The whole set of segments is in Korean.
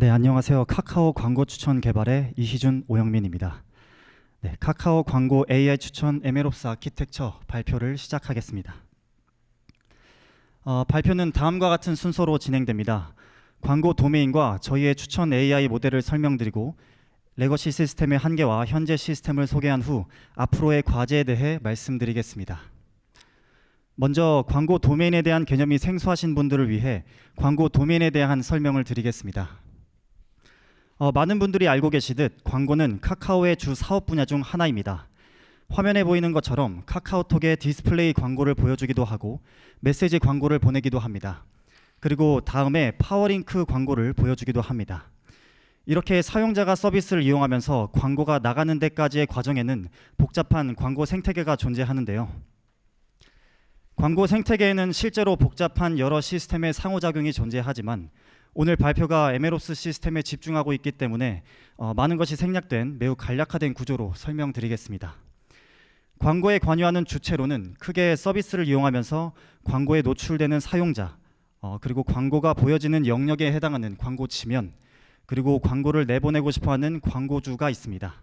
네, 안녕하세요. 카카오 광고 추천 개발의 이희준, 오영민입니다. 네, 카카오 광고 AI 추천 MLOps 아키텍처 발표를 시작하겠습니다. 발표는 다음과 같은 순서로 진행됩니다. 광고 도메인과 저희의 추천 AI 모델을 설명드리고 레거시 시스템의 한계와 현재 시스템을 소개한 후 앞으로의 과제에 대해 말씀드리겠습니다. 먼저 광고 도메인에 대한 개념이 생소하신 분들을 위해 광고 도메인에 대한 설명을 드리겠습니다. 많은 분들이 알고 계시듯 광고는 카카오의 주 사업 분야 중 하나입니다. 화면에 보이는 것처럼 카카오톡에 디스플레이 광고를 보여주기도 하고 메시지 광고를 보내기도 합니다. 그리고 다음에 파워링크 광고를 보여주기도 합니다. 이렇게 사용자가 서비스를 이용하면서 광고가 나가는 데까지의 과정에는 복잡한 광고 생태계가 존재하는데요. 광고 생태계에는 실제로 복잡한 여러 시스템의 상호작용이 존재하지만 오늘 발표가 MLOps 시스템에 집중하고 있기 때문에 많은 것이 생략된 매우 간략화된 구조로 설명드리겠습니다. 광고에 관여하는 주체로는 크게 서비스를 이용하면서 광고에 노출되는 사용자, 그리고 광고가 보여지는 영역에 해당하는 광고 지면, 그리고 광고를 내보내고 싶어하는 광고주가 있습니다.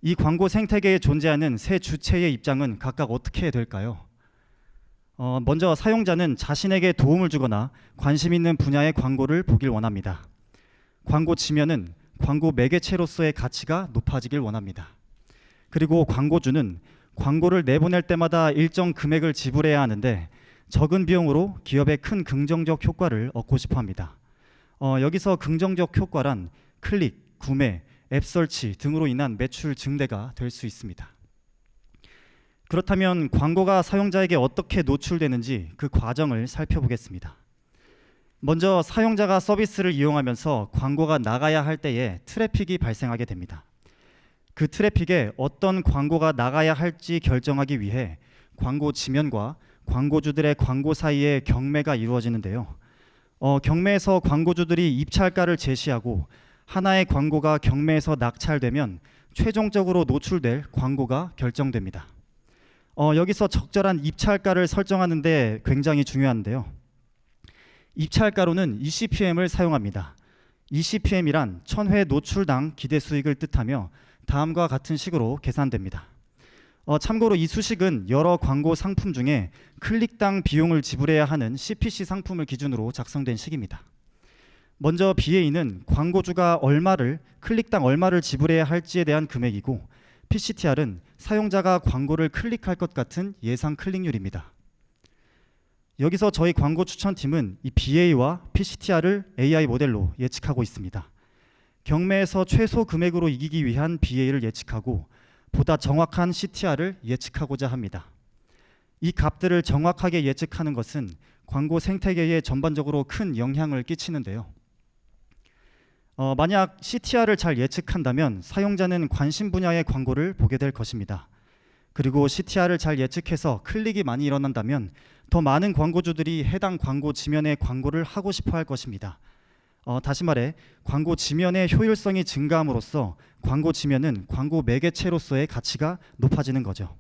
이 광고 생태계에 존재하는 세 주체의 입장은 각각 어떻게 될까요? 먼저 사용자는 자신에게 도움을 주거나 관심 있는 분야의 광고를 보길 원합니다. 광고 지면은 광고 매개체로서의 가치가 높아지길 원합니다. 그리고 광고주는 광고를 내보낼 때마다 일정 금액을 지불해야 하는데 적은 비용으로 기업의 큰 긍정적 효과를 얻고 싶어 합니다. 여기서 긍정적 효과란 클릭, 구매, 앱 설치 등으로 인한 매출 증대가 될 수 있습니다. 그렇다면 광고가 사용자에게 어떻게 노출되는지 그 과정을 살펴보겠습니다. 먼저 사용자가 서비스를 이용하면서 광고가 나가야 할 때에 트래픽이 발생하게 됩니다. 그 트래픽에 어떤 광고가 나가야 할지 결정하기 위해 광고 지면과 광고주들의 광고 사이에 경매가 이루어지는데요. 경매에서 광고주들이 입찰가를 제시하고 하나의 광고가 경매에서 낙찰되면 최종적으로 노출될 광고가 결정됩니다. 여기서 적절한 입찰가를 설정하는 데 굉장히 중요한데요. 입찰가로는 ECPM을 사용합니다. ECPM이란 1000회 노출당 기대 수익을 뜻하며 다음과 같은 식으로 계산됩니다. 참고로 이 수식은 여러 광고 상품 중에 클릭당 비용을 지불해야 하는 CPC 상품을 기준으로 작성된 식입니다. 먼저 BA는 광고주가 클릭당 얼마를 지불해야 할지에 대한 금액이고 PCTR은 사용자가 광고를 클릭할 것 같은 예상 클릭률입니다. 여기서 저희 광고 추천팀은 이 BA와 PCTR을 AI 모델로 예측하고 있습니다. 경매에서 최소 금액으로 이기기 위한 BA를 예측하고 보다 정확한 CTR을 예측하고자 합니다. 이 값들을 정확하게 예측하는 것은 광고 생태계에 전반적으로 큰 영향을 끼치는데요. 만약 CTR을 잘 예측한다면 사용자는 관심 분야의 광고를 보게 될 것입니다. 그리고 CTR을 잘 예측해서 클릭이 많이 일어난다면 더 많은 광고주들이 해당 광고 지면에 광고를 하고 싶어 할 것입니다. 다시 말해 광고 지면의 효율성이 증가함으로써 광고 지면은 광고 매개체로서의 가치가 높아지는 거죠.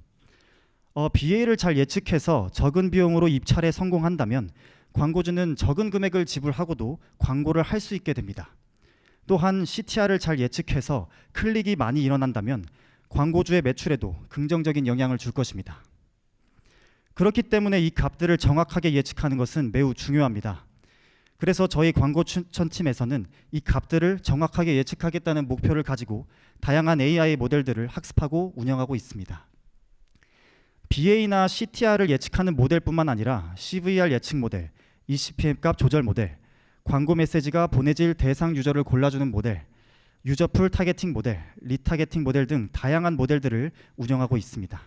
BA를 잘 예측해서 적은 비용으로 입찰에 성공한다면 광고주는 적은 금액을 지불하고도 광고를 할 수 있게 됩니다. 또한 CTR을 잘 예측해서 클릭이 많이 일어난다면 광고주의 매출에도 긍정적인 영향을 줄 것입니다. 그렇기 때문에 이 값들을 정확하게 예측하는 것은 매우 중요합니다. 그래서 저희 광고 추천팀에서는 이 값들을 정확하게 예측하겠다는 목표를 가지고 다양한 AI 모델들을 학습하고 운영하고 있습니다. BA나 CTR을 예측하는 모델뿐만 아니라 CVR 예측 모델, ECPM 값 조절 모델, 광고 메시지가 보내질 대상 유저를 골라주는 모델, 유저풀 타겟팅 모델, 리타겟팅 모델 등 다양한 모델들을 운영하고 있습니다.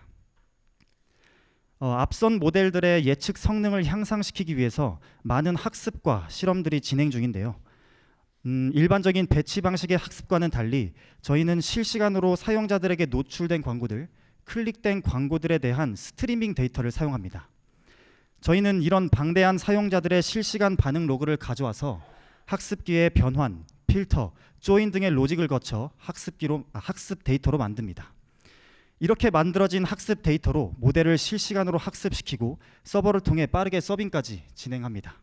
앞선 모델들의 예측 성능을 향상시키기 위해서 많은 학습과 실험들이 진행 중인데요. 일반적인 배치 방식의 학습과는 달리 저희는 실시간으로 사용자들에게 노출된 광고들, 클릭된 광고들에 대한 스트리밍 데이터를 사용합니다. 저희는 이런 방대한 사용자들의 실시간 반응 로그를 가져와서 학습기의 변환, 필터, 조인 등의 로직을 거쳐 학습 데이터로 만듭니다. 이렇게 만들어진 학습 데이터로 모델을 실시간으로 학습시키고 서버를 통해 빠르게 서빙까지 진행합니다.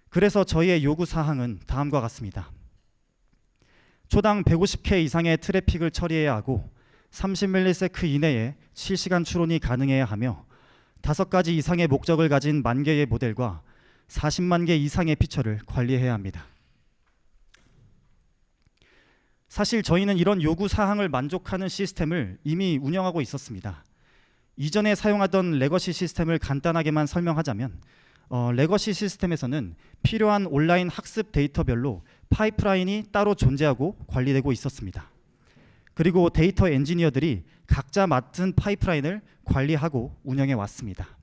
그래서 저희의 요구 사항은 다음과 같습니다. 초당 150K 이상의 트래픽을 처리해야 하고 30ms 이내에 실시간 추론이 가능해야 하며 5가지 이상의 목적을 가진 만 개의 모델과 40만 개 이상의 피처를 관리해야 합니다. 사실 저희는 이런 요구 사항을 만족하는 시스템을 이미 운영하고 있었습니다. 이전에 사용하던 레거시 시스템을 간단하게만 설명하자면 레거시 시스템에서는 필요한 온라인 학습 데이터별로 파이프라인이 따로 존재하고 관리되고 있었습니다. 그리고 데이터 엔지니어들이 각자 맡은 파이프라인을 관리하고 운영해 왔습니다.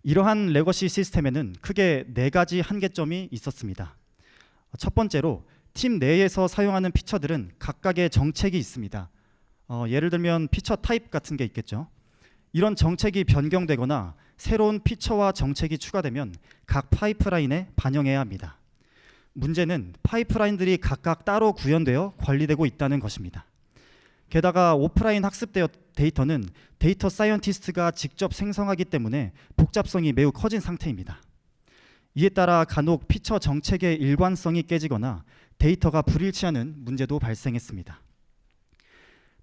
이러한 레거시 시스템에는 크게 4가지 한계점이 있었습니다. 첫 번째로 팀 내에서 사용하는 피처들은 각각의 정책이 있습니다. 예를 들면 피처 타입 같은 게 있겠죠. 이런 정책이 변경되거나 새로운 피처와 정책이 추가되면 각 파이프라인에 반영해야 합니다. 문제는 파이프라인들이 각각 따로 구현되어 관리되고 있다는 것입니다. 게다가 오프라인 학습 데이터는 데이터 사이언티스트가 직접 생성하기 때문에 복잡성이 매우 커진 상태입니다. 이에 따라 간혹 피처 정책의 일관성이 깨지거나 데이터가 불일치하는 문제도 발생했습니다.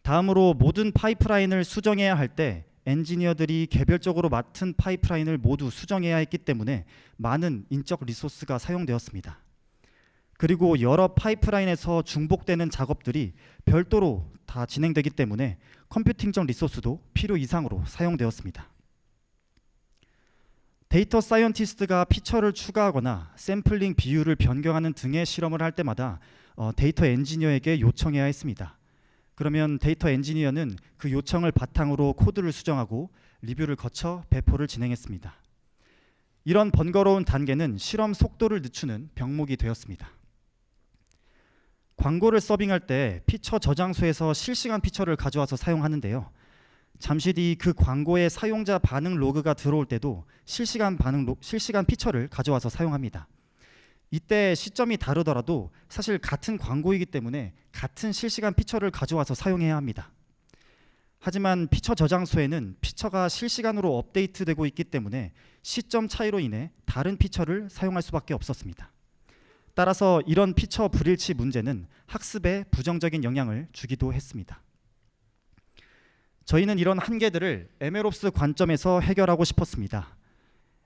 다음으로 모든 파이프라인을 수정해야 할 때 엔지니어들이 개별적으로 맡은 파이프라인을 모두 수정해야 했기 때문에 많은 인적 리소스가 사용되었습니다. 그리고 여러 파이프라인에서 중복되는 작업들이 별도로 다 진행되기 때문에 컴퓨팅적 리소스도 필요 이상으로 사용되었습니다. 데이터 사이언티스트가 피처를 추가하거나 샘플링 비율을 변경하는 등의 실험을 할 때마다 데이터 엔지니어에게 요청해야 했습니다. 그러면 데이터 엔지니어는 그 요청을 바탕으로 코드를 수정하고 리뷰를 거쳐 배포를 진행했습니다. 이런 번거로운 단계는 실험 속도를 늦추는 병목이 되었습니다. 광고를 서빙할 때 피처 저장소에서 실시간 피처를 가져와서 사용하는데요. 잠시 뒤 그 광고의 사용자 반응 로그가 들어올 때도 실시간 피처를 가져와서 사용합니다. 이때 시점이 다르더라도 사실 같은 광고이기 때문에 같은 실시간 피처를 가져와서 사용해야 합니다. 하지만 피처 저장소에는 피처가 실시간으로 업데이트되고 있기 때문에 시점 차이로 인해 다른 피처를 사용할 수밖에 없었습니다. 따라서 이런 피처 불일치 문제는 학습에 부정적인 영향을 주기도 했습니다. 저희는 이런 한계들을 MLOps 관점에서 해결하고 싶었습니다.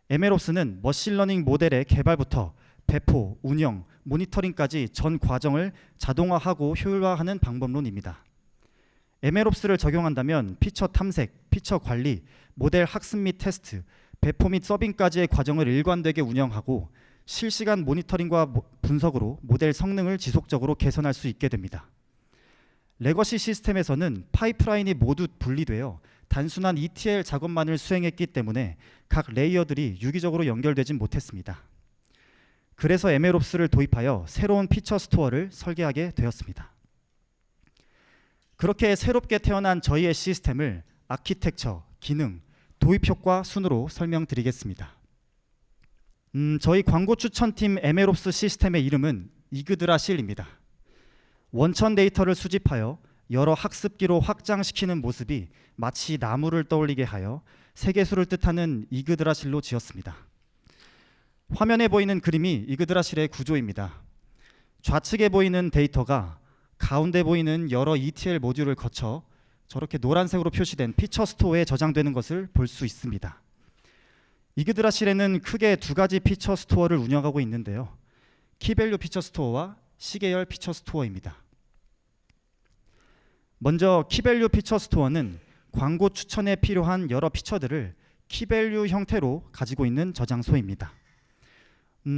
MLOps는 머신러닝 모델의 개발부터 배포, 운영, 모니터링까지 전 과정을 자동화하고 효율화하는 방법론입니다. MLOps를 적용한다면 피처 탐색, 피처 관리, 모델 학습 및 테스트, 배포 및 서빙까지의 과정을 일관되게 운영하고 실시간 모니터링과 분석으로 모델 성능을 지속적으로 개선할 수 있게 됩니다. 레거시 시스템에서는 파이프라인이 모두 분리되어 단순한 ETL 작업만을 수행했기 때문에 각 레이어들이 유기적으로 연결되진 못했습니다. 그래서 MLOps를 도입하여 새로운 피처 스토어를 설계하게 되었습니다. 그렇게 새롭게 태어난 저희의 시스템을 아키텍처, 기능, 도입 효과 순으로 설명드리겠습니다. 저희 광고 추천팀 MLOps 시스템의 이름은 이그드라실입니다. 원천 데이터를 수집하여 여러 학습기로 확장시키는 모습이 마치 나무를 떠올리게 하여 세계수를 뜻하는 이그드라실로 지었습니다. 화면에 보이는 그림이 이그드라실의 구조입니다. 좌측에 보이는 데이터가 가운데 보이는 여러 ETL 모듈을 거쳐 저렇게 노란색으로 표시된 피처 스토어에 저장되는 것을 볼 수 있습니다. 이그드라실에는 크게 2가지 피처 스토어를 운영하고 있는데요. 키밸류 피처 스토어와 시계열 피처 스토어입니다. 먼저 키밸류 피처 스토어는 광고 추천에 필요한 여러 피처들을 키밸류 형태로 가지고 있는 저장소입니다.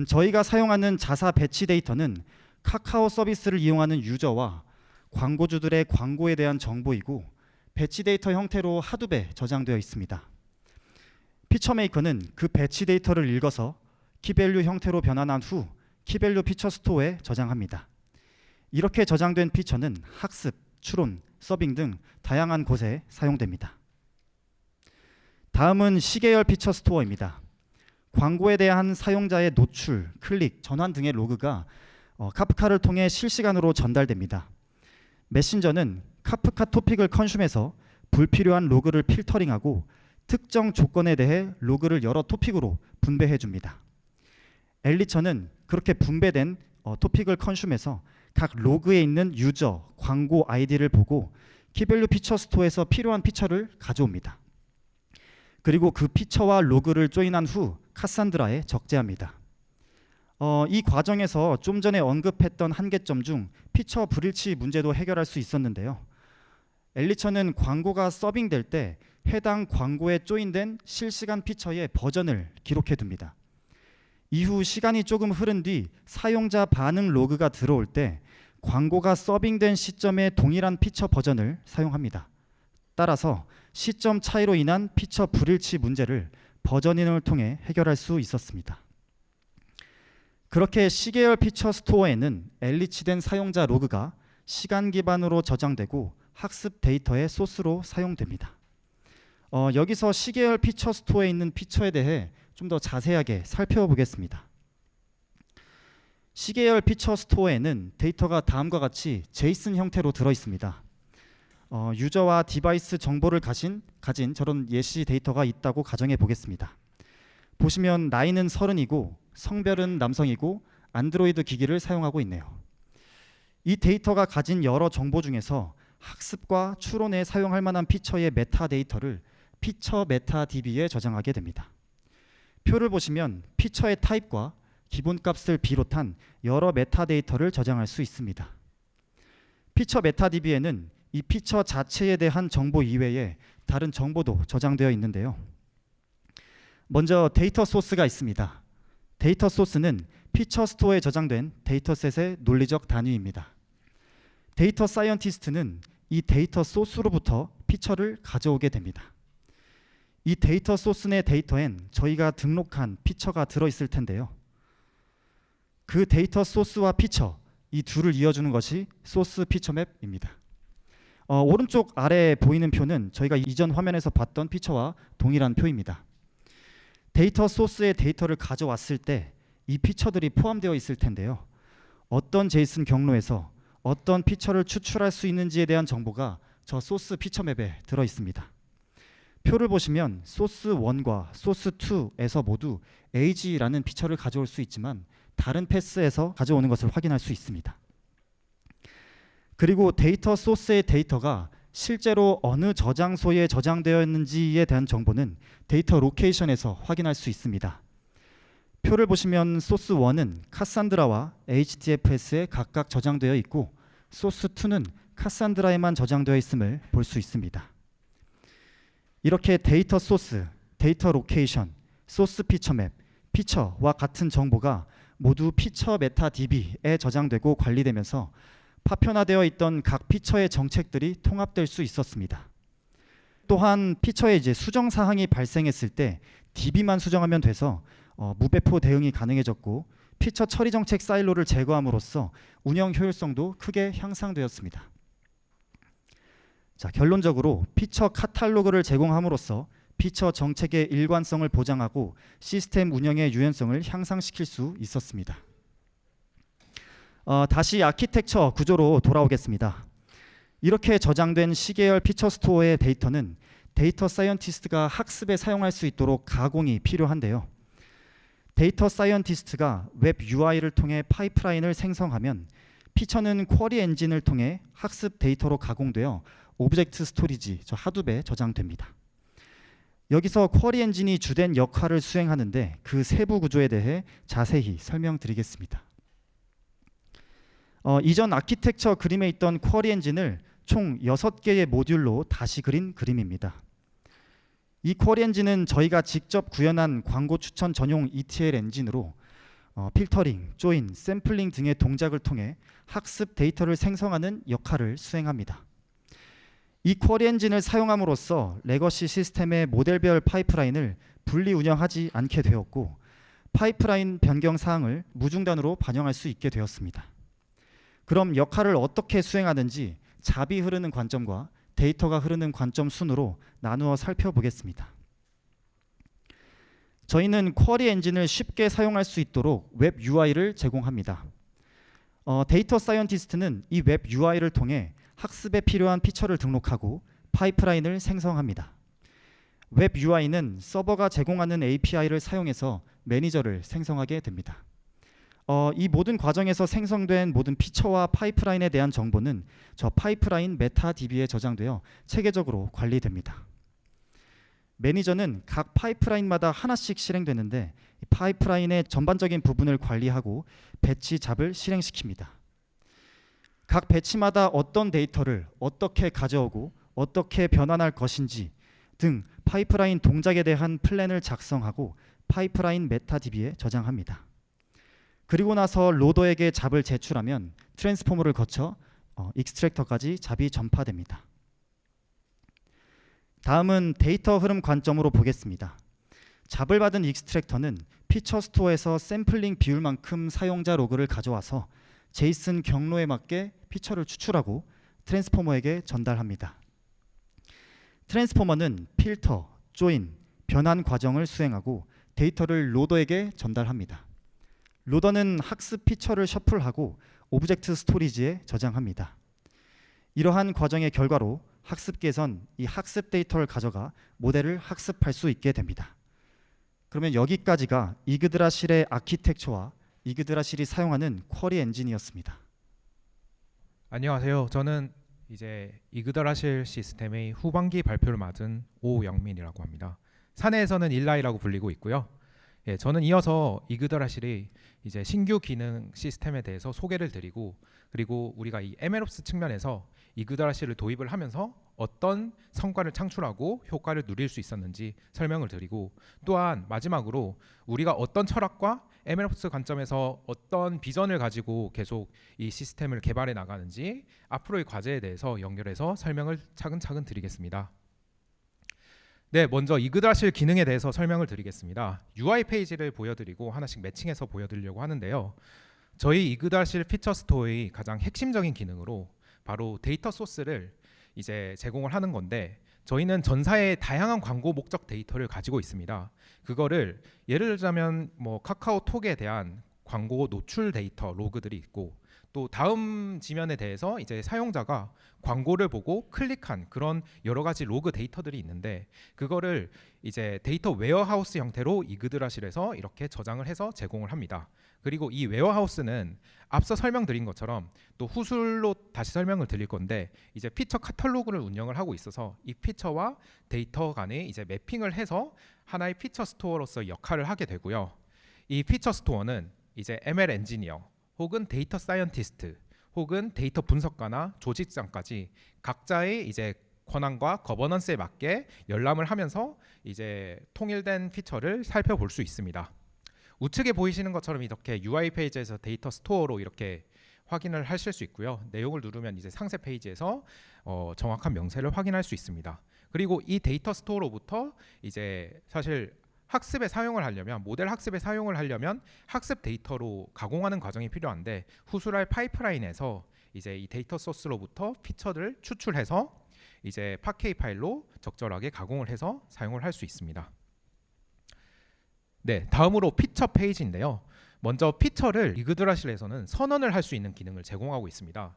저희가 사용하는 자사 배치 데이터는 카카오 서비스를 이용하는 유저와 광고주들의 광고에 대한 정보이고 배치 데이터 형태로 하두 배 저장되어 있습니다. 피처 메이커는 그 배치 데이터를 읽어서 키밸류 형태로 변환한 후 키밸류 피처 스토어에 저장합니다. 이렇게 저장된 피처는 학습, 추론, 서빙 등 다양한 곳에 사용됩니다. 다음은 시계열 피처 스토어입니다. 광고에 대한 사용자의 노출, 클릭, 전환 등의 로그가 카프카를 통해 실시간으로 전달됩니다. 메신저는 카프카 토픽을 컨슘해서 불필요한 로그를 필터링하고 특정 조건에 대해 로그를 여러 토픽으로 분배해 줍니다. 엘리처는 그렇게 분배된 토픽을 컨슘해서 각 로그에 있는 유저, 광고 아이디를 보고 키밸류 피처 스토어에서 필요한 피처를 가져옵니다. 그리고 그 피처와 로그를 조인한 후 카산드라에 적재합니다. 이 과정에서 좀 전에 언급했던 한계점 중 피처 불일치 문제도 해결할 수 있었는데요. 엘리처는 광고가 서빙될 때 해당 광고에 조인된 실시간 피처의 버전을 기록해 둡니다. 이후 시간이 조금 흐른 뒤 사용자 반응 로그가 들어올 때 광고가 서빙된 시점의 동일한 피처 버전을 사용합니다. 따라서 시점 차이로 인한 피처 불일치 문제를 버저닝을 통해 해결할 수 있었습니다. 그렇게 C계열 피처 스토어에는 엘리치된 사용자 로그가 시간 기반으로 저장되고 학습 데이터의 소스로 사용됩니다. 여기서 C계열 피처 스토어에 있는 피처에 대해 좀 더 자세하게 살펴보겠습니다. C계열 피처 스토어에는 데이터가 다음과 같이 제이슨 형태로 들어 있습니다. 유저와 디바이스 정보를 가진 저런 예시 데이터가 있다고 가정해 보겠습니다. 보시면 나이는 30이고 성별은 남성이고 안드로이드 기기를 사용하고 있네요. 이 데이터가 가진 여러 정보 중에서 학습과 추론에 사용할 만한 피처의 메타데이터를 피처 메타DB에 저장하게 됩니다. 표를 보시면 피처의 타입과 기본값을 비롯한 여러 메타데이터를 저장할 수 있습니다. 피처 메타DB에는 이 피처 자체에 대한 정보 이외에 다른 정보도 저장되어 있는데요. 먼저 데이터 소스가 있습니다. 데이터 소스는 피처 스토어에 저장된 데이터셋의 논리적 단위입니다. 데이터 사이언티스트는 이 데이터 소스로부터 피처를 가져오게 됩니다. 이 데이터 소스 내 데이터엔 저희가 등록한 피처가 들어있을 텐데요. 그 데이터 소스와 피처, 이 둘을 이어주는 것이 소스 피처 맵입니다. 오른쪽 아래에 보이는 표는 저희가 이전 화면에서 봤던 피처와 동일한 표입니다. 데이터 소스의 데이터를 가져왔을 때 이 피처들이 포함되어 있을 텐데요. 어떤 제이슨 경로에서 어떤 피처를 추출할 수 있는지에 대한 정보가 저 소스 피처 맵에 들어 있습니다. 표를 보시면 소스 1과 소스 2에서 모두 age라는 피처를 가져올 수 있지만 다른 패스에서 가져오는 것을 확인할 수 있습니다. 그리고 데이터 소스의 데이터가 실제로 어느 저장소에 저장되어 있는지에 대한 정보는 데이터 로케이션에서 확인할 수 있습니다. 표를 보시면 소스 1은 카산드라와 HDFS에 각각 저장되어 있고 소스 2는 카산드라에만 저장되어 있음을 볼 수 있습니다. 이렇게 데이터 소스, 데이터 로케이션, 소스 피처 맵, 피처와 같은 정보가 모두 피처 메타DB에 저장되고 관리되면서 파편화되어 있던 각 피처의 정책들이 통합될 수 있었습니다. 또한 피처에 수정 사항이 발생했을 때 DB만 수정하면 돼서 무배포 대응이 가능해졌고 피처 처리 정책 사일로를 제거함으로써 운영 효율성도 크게 향상되었습니다. 자, 결론적으로 피처 카탈로그를 제공함으로써 피처 정책의 일관성을 보장하고 시스템 운영의 유연성을 향상시킬 수 있었습니다. 다시 아키텍처 구조로 돌아오겠습니다. 이렇게 저장된 C계열 피처 스토어의 데이터는 데이터 사이언티스트가 학습에 사용할 수 있도록 가공이 필요한데요. 데이터 사이언티스트가 웹 UI를 통해 파이프라인을 생성하면 피처는 쿼리 엔진을 통해 학습 데이터로 가공되어 오브젝트 스토리지, 하둡에 저장됩니다. 여기서 쿼리 엔진이 주된 역할을 수행하는데 그 세부 구조에 대해 자세히 설명드리겠습니다. 이전 아키텍처 그림에 있던 쿼리 엔진을 총 6개의 모듈로 다시 그린 그림입니다. 이 쿼리 엔진은 저희가 직접 구현한 광고 추천 전용 ETL 엔진으로 필터링, 조인, 샘플링 등의 동작을 통해 학습 데이터를 생성하는 역할을 수행합니다. 이 쿼리 엔진을 사용함으로써 레거시 시스템의 모델별 파이프라인을 분리 운영하지 않게 되었고 파이프라인 변경 사항을 무중단으로 반영할 수 있게 되었습니다. 그럼 역할을 어떻게 수행하는지 잡이 흐르는 관점과 데이터가 흐르는 관점 순으로 나누어 살펴보겠습니다. 저희는 쿼리 엔진을 쉽게 사용할 수 있도록 웹 UI를 제공합니다. 데이터 사이언티스트는 이 웹 UI를 통해 학습에 필요한 피처를 등록하고 파이프라인을 생성합니다. 웹 UI는 서버가 제공하는 API를 사용해서 매니저를 생성하게 됩니다. 이 모든 과정에서 생성된 모든 피처와 파이프라인에 대한 정보는 저 파이프라인 메타DB에 저장되어 체계적으로 관리됩니다. 매니저는 각 파이프라인마다 하나씩 실행되는데 이 파이프라인의 전반적인 부분을 관리하고 배치 잡을 실행시킵니다. 각 배치마다 어떤 데이터를 어떻게 가져오고 어떻게 변환할 것인지 등 파이프라인 동작에 대한 플랜을 작성하고 파이프라인 메타DB에 저장합니다. 그리고 나서 로더에게 잡을 제출하면 트랜스포머를 거쳐 익스트랙터까지 잡이 전파됩니다. 다음은 데이터 흐름 관점으로 보겠습니다. 잡을 받은 익스트랙터는 피처 스토어에서 샘플링 비율만큼 사용자 로그를 가져와서 제이슨 경로에 맞게 피처를 추출하고 트랜스포머에게 전달합니다. 트랜스포머는 필터, 조인, 변환 과정을 수행하고 데이터를 로더에게 전달합니다. 로더는 학습 피처를 셔플하고 오브젝트 스토리지에 저장합니다. 이러한 과정의 결과로 학습기에선 이 학습 데이터를 가져가 모델을 학습할 수 있게 됩니다. 그러면 여기까지가 이그드라실의 아키텍처와 이그드라실이 사용하는 쿼리 엔진이었습니다. 안녕하세요. 저는 이제 이그드라실 시스템의 후반기 발표를 맡은 오영민이라고 합니다. 사내에서는 일라이라고 불리고 있고요. 예, 저는 이어서 이그드라실의 이제 신규 기능 시스템에 대해서 소개를 드리고, 그리고 우리가 이 MLOps 측면에서 이그드라실을 도입을 하면서 어떤 성과를 창출하고 효과를 누릴 수 있었는지 설명을 드리고, 또한 마지막으로 우리가 어떤 철학과 MLOps 관점에서 어떤 비전을 가지고 계속 이 시스템을 개발해 나가는지 앞으로의 과제에 대해서 연결해서 설명을 차근차근 드리겠습니다. 네, 먼저 이그드라실 기능에 대해서 설명을 드리겠습니다. UI 페이지를 보여드리고 하나씩 매칭해서 보여드리려고 하는데요. 저희 이그드라실 피처 스토어의 가장 핵심적인 기능으로 바로 데이터 소스를 이제 제공을 하는 건데, 저희는 전사의 다양한 광고 목적 데이터를 가지고 있습니다. 그거를 예를 들자면 뭐 카카오톡에 대한 광고 노출 데이터 로그들이 있고, 또 다음 지면에 대해서 이제 사용자가 광고를 보고 클릭한 그런 여러 가지 로그 데이터들이 있는데, 그거를 이제 데이터 웨어하우스 형태로 이그드라실에서 이렇게 저장을 해서 제공을 합니다. 그리고 이 웨어하우스는 앞서 설명드린 것처럼 또 후술로 다시 설명을 드릴 건데, 이제 피처 카탈로그를 운영을 하고 있어서 이 피처와 데이터 간에 이제 매핑을 해서 하나의 피처 스토어로서 역할을 하게 되고요. 이 피처 스토어는 이제 ML 엔지니어 혹은 데이터 사이언티스트 혹은 데이터 분석가나 조직장까지 각자의 이제 권한과 거버넌스에 맞게 열람을 하면서 이제 통일된 피처를 살펴볼 수 있습니다. 우측에 보이시는 것처럼 이렇게 UI 페이지에서 데이터 스토어로 이렇게 확인을 하실 수 있고요. 내용을 누르면 이제 상세 페이지에서 정확한 명세를 확인할 수 있습니다. 그리고 이 데이터 스토어로부터 이제 사실 학습에 사용을 하려면, 모델 학습에 사용을 하려면 학습 데이터로 가공하는 과정이 필요한데, 후술할 파이프라인에서 이제 이 데이터 소스로부터 피처를 추출해서 이제 파케이 파일로 적절하게 가공을 해서 사용을 할 수 있습니다. 네, 다음으로 피처 페이지인데요. 먼저 피처를 이그드라실에서는 선언을 할 수 있는 기능을 제공하고 있습니다.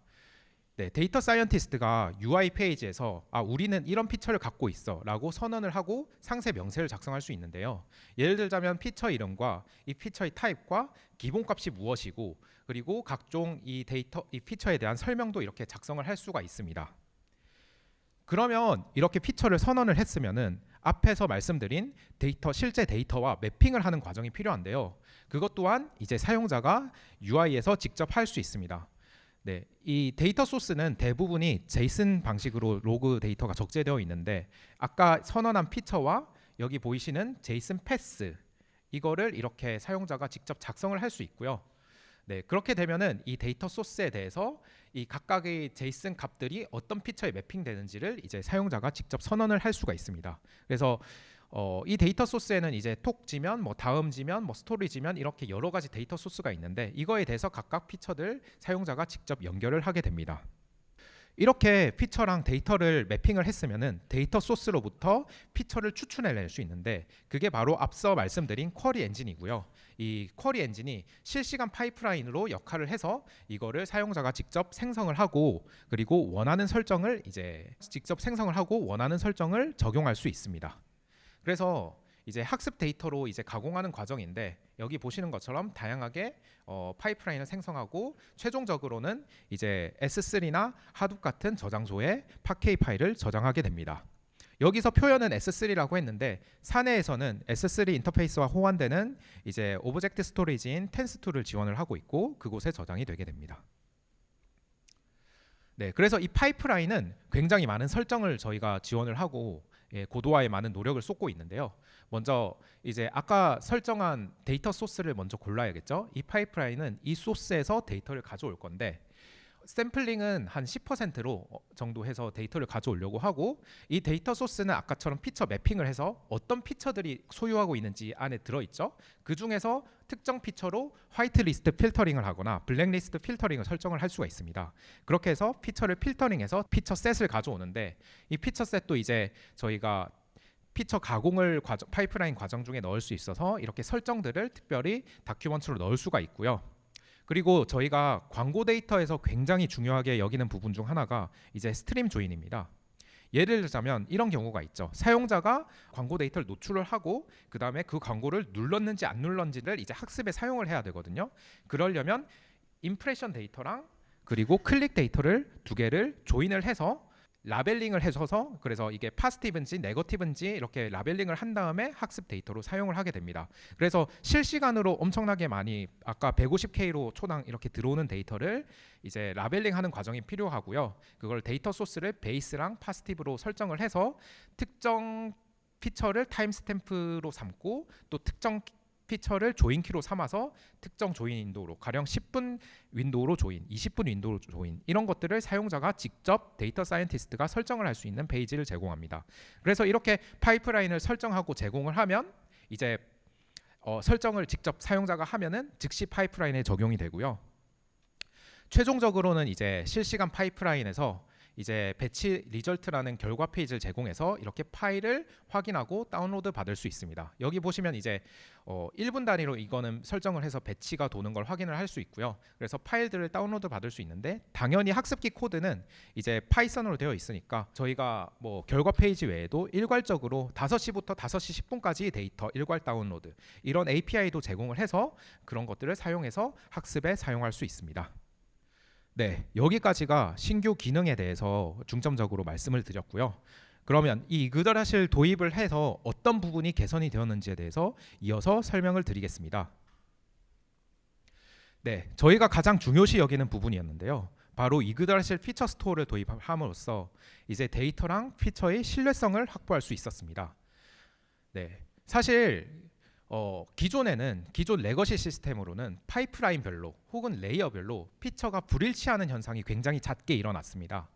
네, 데이터 사이언티스트가 UI 페이지에서 우리는 이런 피처를 갖고 있어 라고 선언을 하고 상세 명세를 작성할 수 있는데요. 예를 들자면 피처 이름과 이 피처의 타입과 기본값이 무엇이고, 그리고 각종 이 피처에 대한 설명도 이렇게 작성을 할 수가 있습니다. 그러면 이렇게 피처를 선언을 했으면은 앞에서 말씀드린 실제 데이터와 매핑을 하는 과정이 필요한데요. 그것 또한 이제 사용자가 UI에서 직접 할 수 있습니다. 네, 이 데이터 소스는 대부분이 제이슨 방식으로 로그 데이터가 적재되어 있는데, 아까 선언한 피처와 여기 보이시는 제이슨 패스, 이거를 이렇게 사용자가 직접 작성을 할 수 있고요. 네, 그렇게 되면은 이 데이터 소스에 대해서 이 각각의 제이슨 값들이 어떤 피처에 매핑되는지를 이제 사용자가 직접 선언을 할 수가 있습니다. 그래서 이 데이터 소스에는 이제 톡 지면, 뭐 다음 지면, 뭐 스토리 지면 이렇게 여러 가지 데이터 소스가 있는데, 이거에 대해서 각각 피처들 사용자가 직접 연결을 하게 됩니다. 이렇게 피처랑 데이터를 매핑을 했으면은 데이터 소스로부터 피처를 추출해낼 수 있는데, 그게 바로 앞서 말씀드린 쿼리 엔진이고요. 이 쿼리 엔진이 실시간 파이프라인으로 역할을 해서 이거를 사용자가 직접 생성을 하고, 그리고 원하는 설정을 이제 직접 생성을 하고 원하는 설정을 적용할 수 있습니다. 그래서 이제 학습 데이터로 이제 가공하는 과정인데, 여기 보시는 것처럼 다양하게 파이프라인을 생성하고 최종적으로는 이제 S3나 하둡 같은 저장소에 파케이 파일을 저장하게 됩니다. 여기서 표현은 S3라고 했는데 사내에서는 S3 인터페이스와 호환되는 이제 오브젝트 스토리지인 텐스2를 지원을 하고 있고 그곳에 저장이 되게 됩니다. 네, 그래서 이 파이프라인은 굉장히 많은 설정을 저희가 지원을 하고 고도화에 많은 노력을 쏟고 있는데요. 먼저 이제 아까 설정한 데이터 소스를 먼저 골라야겠죠. 이 파이프라인은 이 소스에서 데이터를 가져올 건데 샘플링은 한 10%로 정도 해서 데이터를 가져오려고 하고 이 데이터 소스는 아까처럼 피처 매핑을 해서 어떤 피처들이 소유하고 있는지 안에 들어있죠. 그 중에서 특정 피처로 화이트 리스트 필터링을 하거나 블랙 리스트 필터링을 설정을 할 수가 있습니다. 그렇게 해서 피처를 필터링해서 피처 셋을 가져오는데 이 피처 셋도 이제 저희가 피처 가공을 파이프라인 과정 중에 넣을 수 있어서 이렇게 설정들을 특별히 다큐먼트로 넣을 수가 있고요. 그리고 저희가 광고 데이터에서 굉장히 중요하게 여기는 부분 중 하나가 이제 스트림 조인입니다. 예를 들자면 이런 경우가 있죠. 사용자가 광고 데이터를 노출을 하고 그 다음에 그 광고를 눌렀는지 안 눌렀는지를 이제 학습에 사용을 해야 되거든요. 그러려면 임프레션 데이터랑 그리고 클릭 데이터를 두 개를 조인을 해서 라벨링을 해줘서 그래서 이게 파지티브인지 네거티브인지 이렇게 라벨링을 한 다음에 학습 데이터로 사용을 하게 됩니다. 그래서 실시간으로 엄청나게 많이 아까 150K로 초당 이렇게 들어오는 데이터를 이제 라벨링하는 과정이 필요하고요. 그걸 데이터 소스를 베이스랑 파지티브로 설정을 해서 특정 피처를 타임스탬프로 삼고 또 특정 피처를 조인키로 삼아서 특정 조인 윈도우로 가령 10분 윈도우로 조인, 20분 윈도우로 조인 이런 것들을 사용자가 직접 데이터 사이언티스트가 설정을 할 수 있는 페이지를 제공합니다. 그래서 이렇게 파이프라인을 설정하고 제공을 하면 이제 설정을 직접 사용자가 하면은 즉시 파이프라인에 적용이 되고요. 최종적으로는 이제 실시간 파이프라인에서 이제 배치 리절트라는 결과 페이지를 제공해서 이렇게 파일을 확인하고 다운로드 받을 수 있습니다. 여기 보시면 이제 1분 단위로 이거는 설정을 해서 배치가 도는 걸 확인을 할 수 있고요. 그래서 파일들을 다운로드 받을 수 있는데 당연히 학습기 코드는 이제 파이썬으로 되어 있으니까 저희가 뭐 결과 페이지 외에도 일괄적으로 5시부터 5시 10분까지 데이터 일괄 다운로드 이런 API도 제공을 해서 그런 것들을 사용해서 학습에 사용할 수 있습니다. 네, 여기까지가 신규 기능에 대해서 중점적으로 말씀을 드렸고요. 그러면 이 이그더라실 도입을 해서 어떤 부분이 개선이 되었는지에 대해서 이어서 설명을 드리겠습니다. 네, 저희가 가장 중요시 여기는 부분이었는데요. 바로 이그더라실 피처 스토어를 도입함으로써 이제 데이터랑 피처의 신뢰성을 확보할 수 있었습니다. 네, 사실 기존에는 기존 레거시 시스템으로는 파이프라인별로 혹은 레이어별로 피처가 불일치하는 현상이 굉장히 잦게 일어났습니다.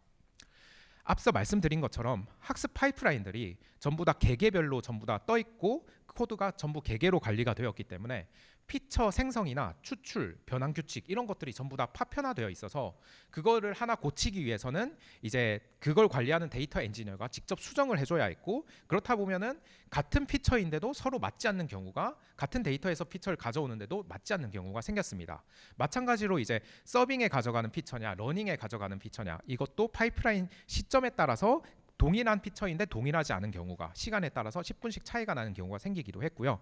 앞서 말씀드린 것처럼 학습 파이프라인들이 전부 다 개개별로 전부 다 떠 있고 코드가 전부 개개로 관리가 되었기 때문에 피처 생성이나 추출, 변환 규칙 이런 것들이 전부 다 파편화되어 있어서 그거를 하나 고치기 위해서는 이제 그걸 관리하는 데이터 엔지니어가 직접 수정을 해줘야 했고 그렇다 보면은 같은 피처인데도 서로 맞지 않는 경우가 같은 데이터에서 피처를 가져오는데도 맞지 않는 경우가 생겼습니다. 마찬가지로 이제 서빙에 가져가는 피처냐, 러닝에 가져가는 피처냐 이것도 파이프라인 시점에 따라서 동일한 피처인데 동일하지 않은 경우가 시간에 따라서 10분씩 차이가 나는 경우가 생기기도 했고요.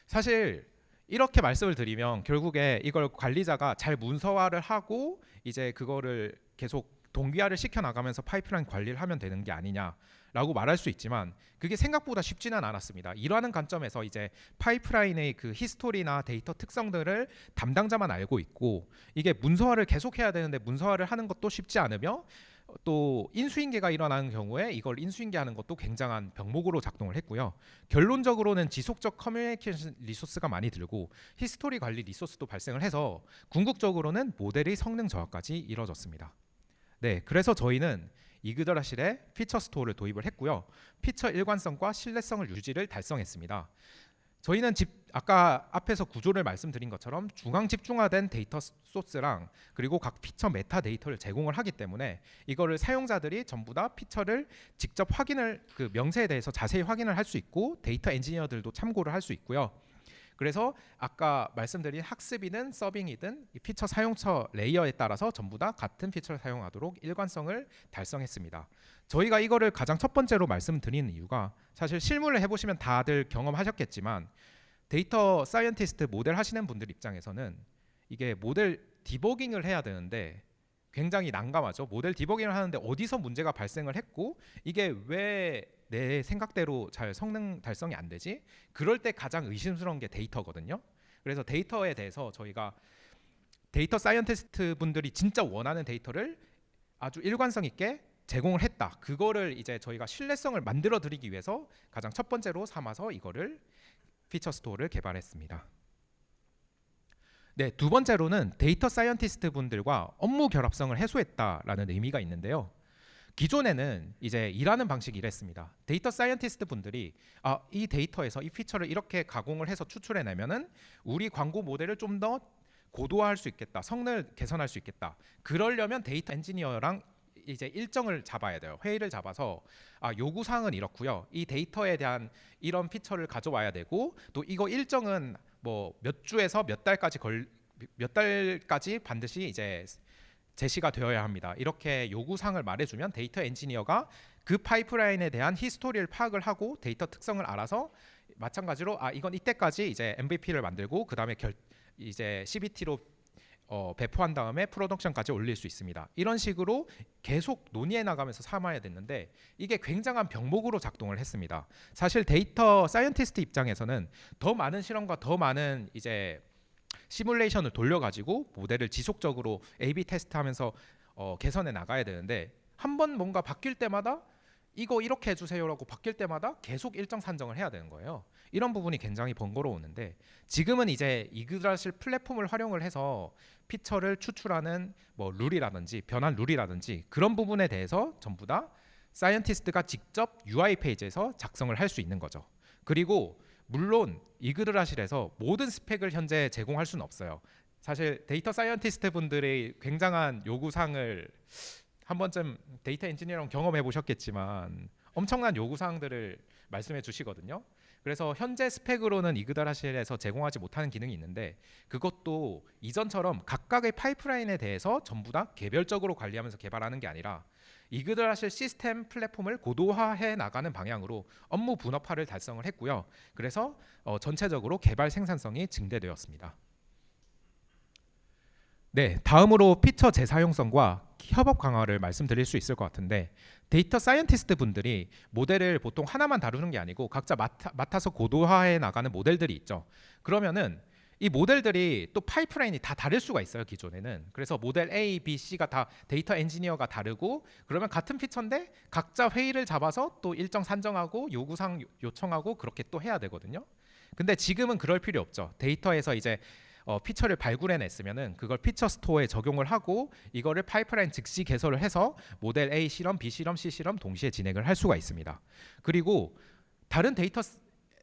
사실 이렇게 말씀을 드리면 결국에 이걸 관리자가 잘 문서화를 하고 이제 그거를 계속 동기화를 시켜 나가면서 파이프라인 관리를 하면 되는 게 아니냐라고 말할 수 있지만 그게 생각보다 쉽지는 않았습니다. 이러한 관점에서 이제 파이프라인의 그 히스토리나 데이터 특성들을 담당자만 알고 있고 이게 문서화를 계속해야 되는데 문서화를 하는 것도 쉽지 않으며 또 인수인계가 일어나는 경우에 이걸 인수인계하는 것도 굉장한 병목으로 작동을 했고요. 결론적으로는 지속적 커뮤니케이션 리소스가 많이 들고 히스토리 관리 리소스도 발생을 해서 궁극적으로는 모델의 성능 저하까지 이뤄졌습니다. 네, 그래서 저희는 이그더라실에 피처 스토어를 도입을 했고요. 피처 일관성과 신뢰성을 유지를 달성했습니다. 저희는 아까 앞에서 구조를 말씀드린 것처럼 중앙 집중화된 데이터 소스랑 그리고 각 피처 메타 데이터를 제공을 하기 때문에 이거를 사용자들이 전부 다 피처를 직접 확인을 그 명세에 대해서 자세히 확인을 할 수 있고 데이터 엔지니어들도 참고를 할 수 있고요. 그래서 아까 말씀드린 학습이든 서빙이든 이 피처 사용처 레이어에 따라서 전부 다 같은 피처를 사용하도록 일관성을 달성했습니다. 저희가 이거를 가장 첫 번째로 말씀드리는 이유가 사실 실무를 해보시면 다들 경험하셨겠지만 데이터 사이언티스트 모델 하시는 분들 입장에서는 이게 모델 디버깅을 해야 되는데 굉장히 난감하죠. 모델 디버깅을 하는데 어디서 문제가 발생을 했고 이게 왜 내 생각대로 잘 성능 달성이 안 되지? 그럴 때 가장 의심스러운 게 데이터거든요. 그래서 데이터에 대해서 저희가 데이터 사이언티스트 분들이 진짜 원하는 데이터를 아주 일관성 있게 제공을 했다. 그거를 이제 저희가 신뢰성을 만들어 드리기 위해서 가장 첫 번째로 삼아서 이거를 피처 스토어를 개발했습니다. 네, 두 번째로는 데이터 사이언티스트 분들과 업무 결합성을 해소했다라는 의미가 있는데요. 기존에는 이제 일하는 방식이 이랬습니다. 데이터 사이언티스트 분들이 이 데이터에서 이 피처를 이렇게 가공을 해서 추출해내면은 우리 광고 모델을 좀 더 고도화할 수 있겠다, 성능을 개선할 수 있겠다. 그러려면 데이터 엔지니어랑 이제 일정을 잡아야 돼요. 회의를 잡아서 요구 사항은 이렇고요. 이 데이터에 대한 이런 피처를 가져와야 되고 또 이거 일정은 뭐 몇 주에서 몇 달까지 반드시 이제 제시가 되어야 합니다. 이렇게 요구 사항을 말해주면 데이터 엔지니어가 그 파이프라인에 대한 히스토리를 파악을 하고 데이터 특성을 알아서 마찬가지로 이건 이때까지 이제 MVP를 만들고 그 다음에 이제 CBT로 배포한 다음에 프로덕션까지 올릴 수 있습니다. 이런 식으로 계속 논의해 나가면서 삼아야 됐는데 이게 굉장한 병목으로 작동을 했습니다. 사실 데이터 사이언티스트 입장에서는 더 많은 실험과 더 많은 이제 시뮬레이션을 돌려가지고 모델을 지속적으로 A/B 테스트하면서 개선해 나가야 되는데 한 번 뭔가 바뀔 때마다 이거 이렇게 해주세요라고 바뀔 때마다 계속 일정 산정을 해야 되는 거예요. 이런 부분이 굉장히 번거로웠는데 지금은 이제 이그라실 플랫폼을 활용을 해서 피처를 추출하는 뭐 룰이라든지 변환 룰이라든지 그런 부분에 대해서 전부 다 사이언티스트가 직접 UI 페이지에서 작성을 할 수 있는 거죠. 그리고 물론 이그라실에서 모든 스펙을 현재 제공할 수는 없어요. 사실 데이터 사이언티스트 분들의 굉장한 요구사항을 한 번쯤 데이터 엔지니어랑 경험해 보셨겠지만 엄청난 요구사항들을 말씀해 주시거든요. 그래서 현재 스펙으로는 이그라실에서 제공하지 못하는 기능이 있는데 그것도 이전처럼 각각의 파이프라인에 대해서 전부 다 개별적으로 관리하면서 개발하는 게 아니라 이그라실 시스템 플랫폼을 고도화해 나가는 방향으로 업무 분업화를 달성을 했고요. 그래서 전체적으로 개발 생산성이 증대되었습니다. 네, 다음으로 피처 재사용성과 협업 강화를 말씀드릴 수 있을 것 같은데 데이터 사이언티스트 분들이 모델을 보통 하나만 다루는 게 아니고 각자 맡아서 고도화해 나가는 모델들이 있죠. 그러면은 이 모델들이 또 파이프라인이 다 다를 수가 있어요. 기존에는. 그래서 모델 A, B, C가 다 데이터 엔지니어가 다르고 그러면 같은 피처인데 각자 회의를 잡아서 또 일정 산정하고 요구사항 요청하고 그렇게 또 해야 되거든요. 근데 지금은 그럴 필요 없죠. 데이터에서 이제 피처를 발굴해냈으면은 그걸 피처 스토어에 적용을 하고 이거를 파이프라인 즉시 개설을 해서 모델 A 실험, B 실험, C 실험 동시에 진행을 할 수가 있습니다. 그리고 다른 데이터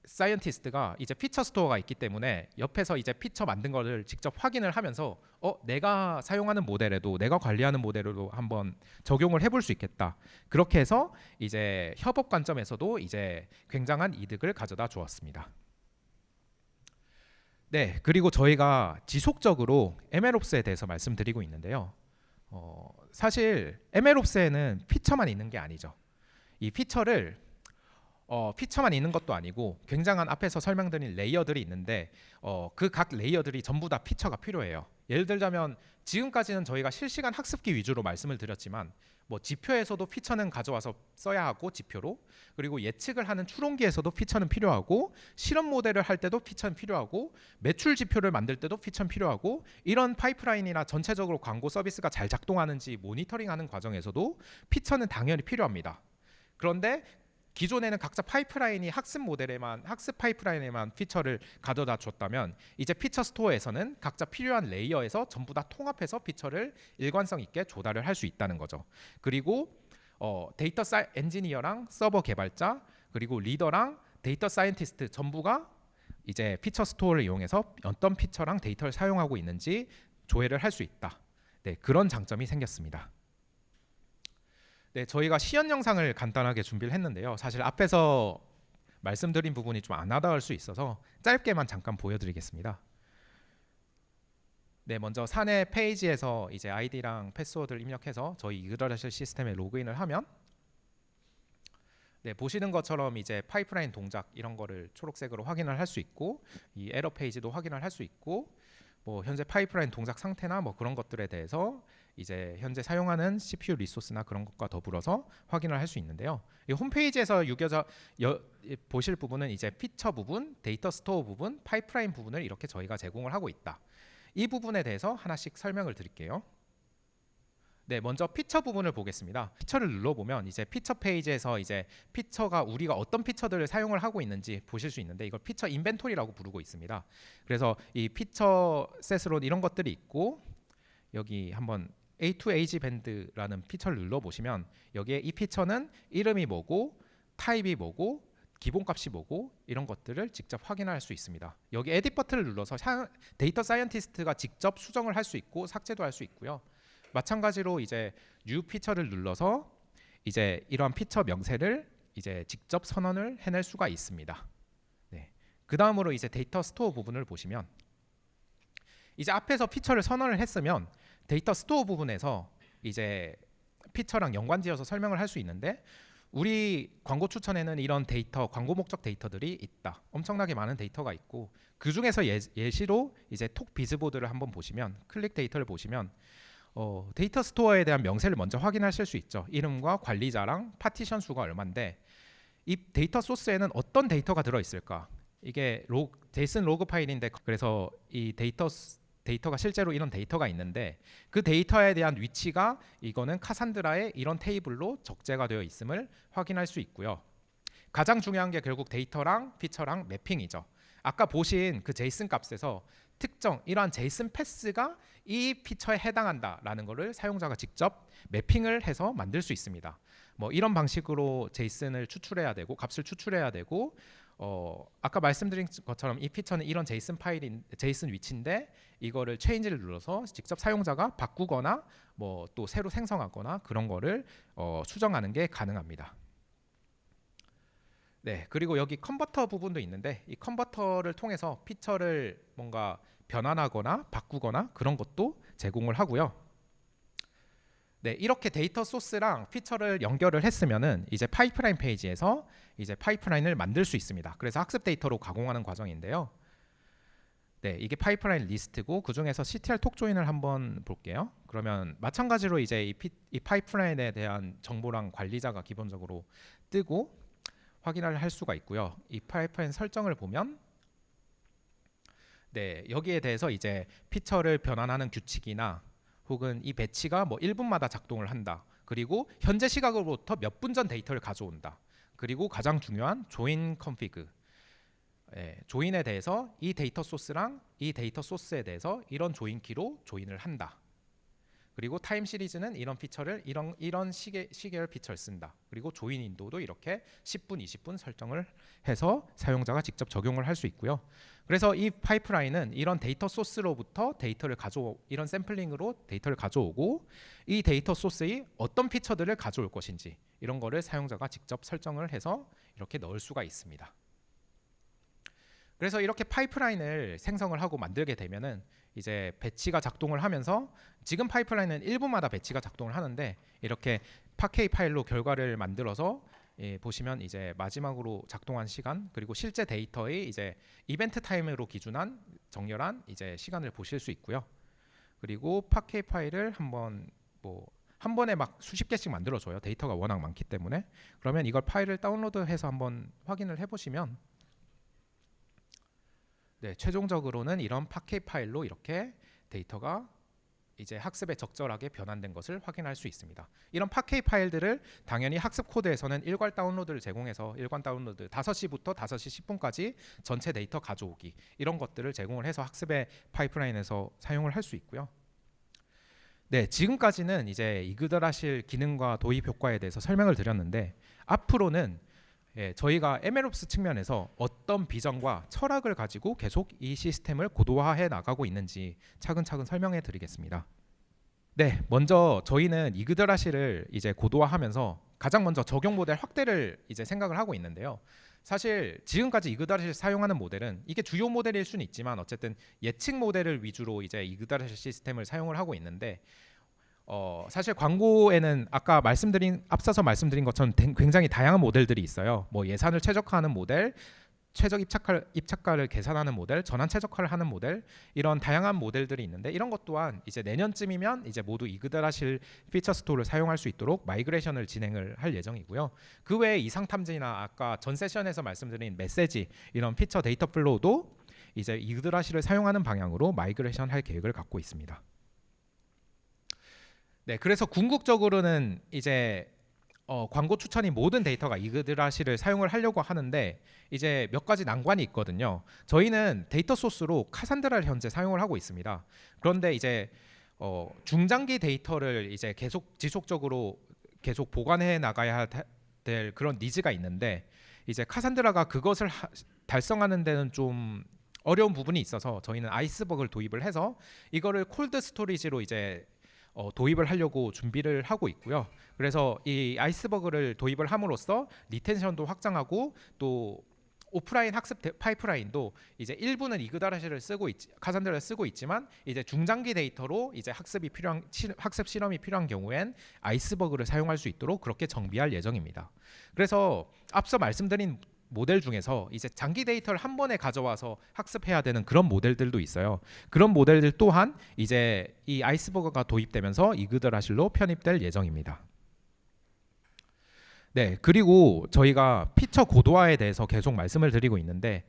사이언티스트가 이제 피처 스토어가 있기 때문에 옆에서 이제 피처 만든 거를 직접 확인을 하면서 내가 사용하는 모델에도 내가 관리하는 모델에도 한번 적용을 해볼 수 있겠다. 그렇게 해서 이제 협업 관점에서도 이제 굉장한 이득을 가져다 주었습니다. 네, 그리고 저희가 지속적으로 MLOps에 대해서 말씀드리고 있는데요. 사실 MLOps에는 피처만 있는 게 아니죠. 이 피처를 피처만 있는 것도 아니고 굉장한 앞에서 설명드린 레이어들이 있는데 그 각 레이어들이 전부 다 피처가 필요해요. 예를 들자면 지금까지는 저희가 실시간 학습기 위주로 말씀을 드렸지만 뭐 지표에서도 피처는 가져와서 써야 하고 지표로 그리고 예측을 하는 추론기에서도 피처는 필요하고 실험 모델을 할 때도 피처는 필요하고 매출 지표를 만들 때도 피처는 필요하고 이런 파이프라인이나 전체적으로 광고 서비스가 잘 작동하는지 모니터링하는 과정에서도 피처는 당연히 필요합니다. 그런데 기존에는 각자 파이프라인이 학습 파이프라인에만 피처를 가져다 줬다면 이제 피처 스토어에서는 각자 필요한 레이어에서 전부 다 통합해서 피처를 일관성 있게 조달을 할 수 있다는 거죠. 그리고 데이터 엔지니어랑 서버 개발자 그리고 리더랑 데이터 사이언티스트 전부가 이제 피처 스토어를 이용해서 어떤 피처랑 데이터를 사용하고 있는지 조회를 할 수 있다. 네, 그런 장점이 생겼습니다. 네, 저희가 시연 영상을 간단하게 준비를 했는데요. 사실 앞에서 말씀드린 부분이 좀 안 와닿을 수 있어서 짧게만 잠깐 보여드리겠습니다. 네, 먼저 사내 페이지에서 이제 아이디랑 패스워드를 입력해서 저희 이그라실 시스템에 로그인을 하면 네, 보시는 것처럼 이제 파이프라인 동작 이런 거를 초록색으로 확인을 할 수 있고 이 에러 페이지도 확인을 할 수 있고 뭐 현재 파이프라인 동작 상태나 뭐 그런 것들에 대해서 이제 현재 사용하는 CPU 리소스나 그런 것과 더불어서 확인을 할 수 있는데요. 이 홈페이지에서 보실 부분은 이제 피처 부분, 데이터 스토어 부분, 파이프라인 부분을 이렇게 저희가 제공을 하고 있다. 이 부분에 대해서 하나씩 설명을 드릴게요. 네, 먼저 피처 부분을 보겠습니다. 피처를 눌러보면 이제 피처 페이지에서 이제 피처가 우리가 어떤 피처들을 사용을 하고 있는지 보실 수 있는데 이걸 피처 인벤토리라고 부르고 있습니다. 그래서 이 피처 셋으로 이런 것들이 있고 여기 한번 A2AG 밴드라는 피처를 눌러보시면 여기에 이 피처는 이름이 뭐고 타입이 뭐고 기본값이 뭐고 이런 것들을 직접 확인할 수 있습니다. 여기 에딧 버튼을 눌러서 데이터 사이언티스트가 직접 수정을 할 수 있고 삭제도 할 수 있고요. 마찬가지로 이제 뉴 피처를 눌러서 이제 이러한 피처 명세를 이제 직접 선언을 해낼 수가 있습니다. 네. 그 다음으로 이제 데이터 스토어 부분을 보시면 이제 앞에서 피처를 선언을 했으면 데이터 스토어 부분에서 이제 피처랑 연관지어서 설명을 할 수 있는데 우리 광고 추천에는 이런 데이터, 광고 목적 데이터들이 있다. 엄청나게 많은 데이터가 있고 그 중에서 예시로 이제 톡 비즈보드를 한번 보시면 클릭 데이터를 보시면 데이터 스토어에 대한 명세를 먼저 확인하실 수 있죠. 이름과 관리자랑 파티션 수가 얼마인데 이 데이터 소스에는 어떤 데이터가 들어있을까? 이게 제이슨 로그 파일인데 그래서 이 데이터가 실제로 이런 데이터가 있는데 그 데이터에 대한 위치가 이거는 카산드라의 이런 테이블로 적재가 되어 있음을 확인할 수 있고요. 가장 중요한 게 결국 데이터랑 피처랑 매핑이죠. 아까 보신 그 제이슨 값에서 특정 이러한 제이슨 패스가 이 피처에 해당한다라는 것을 사용자가 직접 매핑을 해서 만들 수 있습니다. 뭐 이런 방식으로 제이슨을 추출해야 되고 값을 추출해야 되고 아까 말씀드린 것처럼 이 피처는 이런 제이슨 제이슨 위치인데 이거를 체인지를 눌러서 직접 사용자가 바꾸거나 뭐 또 새로 생성하거나 그런 거를 수정하는 게 가능합니다. 네, 그리고 여기 컨버터 부분도 있는데 이 컨버터를 통해서 피처를 뭔가 변환하거나 바꾸거나 그런 것도 제공을 하고요. 네, 이렇게 데이터 소스랑 피처를 연결을 했으면은 이제 파이프라인 페이지에서 이제 파이프라인을 만들 수 있습니다. 그래서 학습 데이터로 가공하는 과정인데요. 네, 이게 파이프라인 리스트고 그 중에서 CTR 톡 조인을 한번 볼게요. 그러면 마찬가지로 이제 이 파이프라인에 대한 정보랑 관리자가 기본적으로 뜨고 확인을 할 수가 있고요. 이 파이프라인 설정을 보면 네, 여기에 대해서 이제 피처를 변환하는 규칙이나 혹은 이 배치가 뭐 1분마다 작동을 한다. 그리고 현재 시각으로부터 몇 분 전 데이터를 가져온다. 그리고 가장 중요한 조인 컨피그. 조인에 대해서 이 데이터 소스랑 이 데이터 소스에 대해서 이런 조인 키로 조인을 한다. 그리고 타임 시리즈는 이런 피처를 이런 시계열 피처를 쓴다. 그리고 조인 인도도 이렇게 10분, 20분 설정을 해서 사용자가 직접 적용을 할 수 있고요. 그래서 이 파이프라인은 이런 데이터 소스로부터 이런 샘플링으로 데이터를 가져오고 이 데이터 소스의 어떤 피처들을 가져올 것인지 이런 거를 사용자가 직접 설정을 해서 이렇게 넣을 수가 있습니다. 그래서 이렇게 파이프라인을 생성을 하고 만들게 되면은 이제 배치가 작동을 하면서 지금 파이프라인은 1분마다 배치가 작동을 하는데 이렇게 파케이 파일로 결과를 만들어서 보시면 이제 마지막으로 작동한 시간 그리고 실제 데이터의 이제 이벤트 타임으로 기준한 정렬한 이제 시간을 보실 수 있고요. 그리고 파케이 파일을 한 번에 막 수십 개씩 만들어줘요. 데이터가 워낙 많기 때문에. 그러면 이걸 파일을 다운로드해서 한번 확인을 해보시면 네, 최종적으로는 이런 파케이 파일로 이렇게 데이터가 이제 학습에 적절하게 변환된 것을 확인할 수 있습니다. 이런 파케이 파일들을 당연히 학습 코드에서는 일괄 다운로드를 제공해서 일괄 다운로드 5시부터 5시 10분까지 전체 데이터 가져오기 이런 것들을 제공을 해서 학습의 파이프라인에서 사용을 할 수 있고요. 네, 지금까지는 이제 이그더라실 기능과 도입 효과에 대해서 설명을 드렸는데 앞으로는 저희가 MLOps 측면에서 어떤 비전과 철학을 가지고 계속 이 시스템을 고도화해 나가고 있는지 차근차근 설명해 드리겠습니다. 네, 먼저 저희는 이그더라실을 이제 고도화하면서 가장 먼저 적용 모델 확대를 이제 생각을 하고 있는데요. 사실 지금까지 이그더라실 사용하는 모델은 이게 주요 모델일 수는 있지만 어쨌든 예측 모델을 위주로 이제 이그더라실 시스템을 사용을 하고 있는데 사실 광고에는 아까 앞서서 말씀드린 것처럼 굉장히 다양한 모델들이 있어요. 뭐 예산을 최적화하는 모델, 최적 입착가를 계산하는 모델, 전환 최적화를 하는 모델, 이런 다양한 모델들이 있는데 이런 것 또한 이제 내년쯤이면 이제 모두 이그드라실 피처 스토어를 사용할 수 있도록 마이그레이션을 진행을 할 예정이고요. 그 외에 이상 탐지나 아까 전 세션에서 말씀드린 메시지, 이런 피처 데이터 플로우도 이제 이그드라실을 사용하는 방향으로 마이그레이션 할 계획을 갖고 있습니다. 네, 그래서 궁극적으로는 이제 광고 추천인 모든 데이터가 이그드라시를 사용을 하려고 하는데 이제 몇 가지 난관이 있거든요. 저희는 데이터 소스로 카산드라를 현재 사용을 하고 있습니다. 그런데 이제 중장기 데이터를 이제 계속 지속적으로 계속 보관해 나가야 될 그런 니즈가 있는데 이제 카산드라가 그것을 달성하는 데는 좀 어려운 부분이 있어서 저희는 아이스버그를 도입을 해서 이거를 콜드 스토리지로 이제 도입을 하려고 준비를 하고 있고요. 그래서 이 아이스버그를 도입을 함으로써 리텐션도 확장하고 또 오프라인 학습 파이프라인도 이제 일부는 이그다라시를 카산드라를 쓰고 있지만 이제 중장기 데이터로 이제 학습 실험이 필요한 경우엔 아이스버그를 사용할 수 있도록 그렇게 정비할 예정입니다. 그래서 앞서 말씀드린 모델 중에서 이제 장기 데이터를 한 번에 가져와서 학습해야 되는 그런 모델들도 있어요. 그런 모델들 또한 이제 이 아이스버그가 도입되면서 이그드라실로 편입될 예정입니다. 네, 그리고 저희가 피처 고도화에 대해서 계속 말씀을 드리고 있는데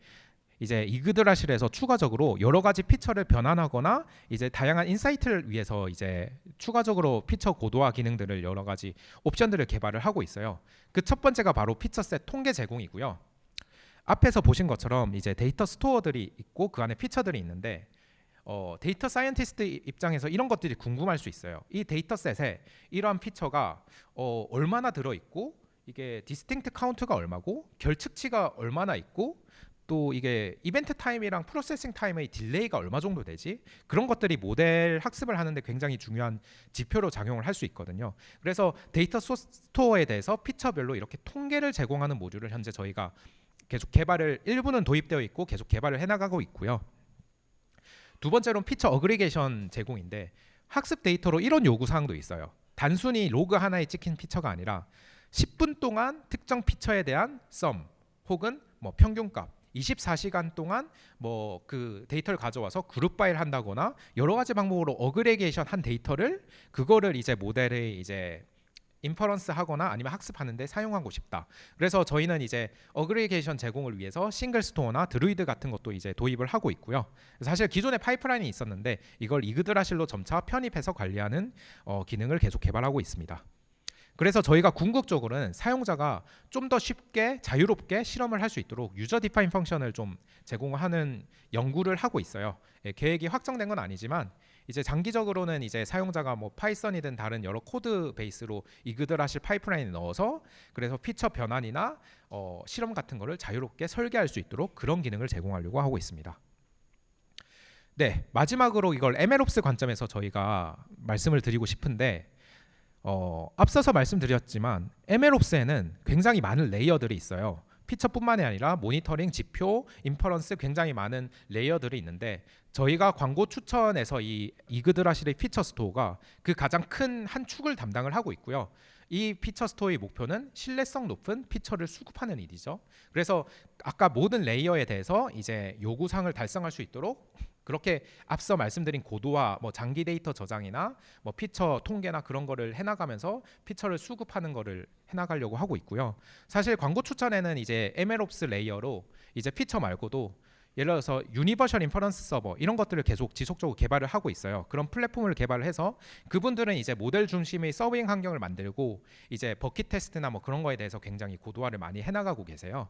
이제 이그드라실에서 추가적으로 여러 가지 피처를 변환하거나 이제 다양한 인사이트를 위해서 이제 추가적으로 피처 고도화 기능들을 여러 가지 옵션들을 개발을 하고 있어요. 그 첫 번째가 바로 피처셋 통계 제공이고요. 앞에서 보신 것처럼 이제 데이터 스토어들이 있고 그 안에 피처들이 있는데 데이터 사이언티스트 입장에서 이런 것들이 궁금할 수 있어요. 이 데이터셋에 이러한 피처가 얼마나 들어있고 이게 디스팅트 카운트가 얼마고 결측치가 얼마나 있고 또 이게 이벤트 타임이랑 프로세싱 타임의 딜레이가 얼마 정도 되지? 그런 것들이 모델 학습을 하는데 굉장히 중요한 지표로 작용을 할 수 있거든요. 그래서 데이터 스토어에 대해서 피처별로 이렇게 통계를 제공하는 모듈을 현재 저희가 계속 개발을 일부는 도입되어 있고 계속 개발을 해나가고 있고요. 두 번째로는 피처 어그리게이션 제공인데 학습 데이터로 이런 요구사항도 있어요. 단순히 로그 하나에 찍힌 피처가 아니라 10분 동안 특정 피처에 대한 썸 혹은 뭐 평균값 24시간 동안 뭐 그 데이터를 가져와서 그룹 바이를 한다거나 여러 가지 방법으로 어그리게이션 한 데이터를 그거를 이제 모델에 이제 인퍼런스 하거나 아니면 학습하는데 사용하고 싶다. 그래서 저희는 이제 어그리게이션 제공을 위해서 싱글 스토어나 드루이드 같은 것도 이제 도입을 하고 있고요. 사실 기존에 파이프라인이 있었는데 이걸 이그드라실로 점차 편입해서 관리하는 기능을 계속 개발하고 있습니다. 그래서 저희가 궁극적으로는 사용자가 좀 더 쉽게 자유롭게 실험을 할 수 있도록 유저 디파인 펑션을 좀 제공하는 연구를 하고 있어요. 계획이 확정된 건 아니지만 이제 장기적으로는 이제 사용자가 뭐 파이썬이든 다른 여러 코드 베이스로 이그드라실 파이프라인에 넣어서 그래서 피처 변환이나 실험 같은 거를 자유롭게 설계할 수 있도록 그런 기능을 제공하려고 하고 있습니다. 네, 마지막으로 이걸 MLOps 관점에서 저희가 말씀을 드리고 싶은데 앞서서 말씀드렸지만 MLOps에는 굉장히 많은 레이어들이 있어요. 피처뿐만이 아니라 모니터링, 지표, 인퍼런스 굉장히 많은 레이어들이 있는데 저희가 광고 추천에서 이 이그드라실의 피처 스토어가 그 가장 큰 한 축을 담당을 하고 있고요. 이 피처 스토어의 목표는 신뢰성 높은 피처를 수급하는 일이죠. 그래서 아까 모든 레이어에 대해서 이제 요구사항을 달성할 수 있도록 그렇게 앞서 말씀드린 고도화, 뭐 장기 데이터 저장이나 뭐 피처 통계나 그런 거를 해나가면서 피처를 수급하는 거를 해나가려고 하고 있고요. 사실 광고 추천에는 이제 MLOps 레이어로 이제 피처 말고도 예를 들어서 유니버셜 인퍼런스 서버 이런 것들을 계속 지속적으로 개발을 하고 있어요. 그런 플랫폼을 개발을 해서 그분들은 이제 모델 중심의 서빙 환경을 만들고 이제 버킷 테스트나 뭐 그런 거에 대해서 굉장히 고도화를 많이 해나가고 계세요.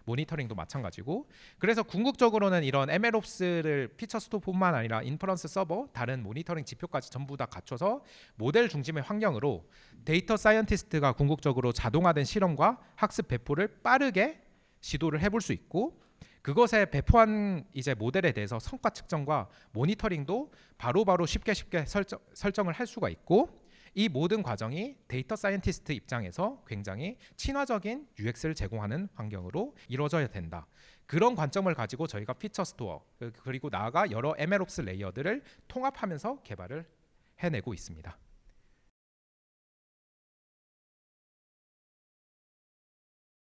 모니터링도 마찬가지고 그래서 궁극적으로는 이런 MLOps를 피처 스토어뿐만 아니라 인퍼런스 서버, 다른 모니터링 지표까지 전부 다 갖춰서 모델 중심의 환경으로 데이터 사이언티스트가 궁극적으로 자동화된 실험과 학습 배포를 빠르게 시도를 해볼 수 있고 그것에 배포한 이제 모델에 대해서 성과 측정과 모니터링도 바로바로 쉽게 설정을 할 수가 있고 이 모든 과정이 데이터 사이언티스트 입장에서 굉장히 친화적인 UX를 제공하는 환경으로 이루어져야 된다. 그런 관점을 가지고 저희가 피처 스토어 그리고 나아가 여러 MLOps 레이어들을 통합하면서 개발을 해내고 있습니다.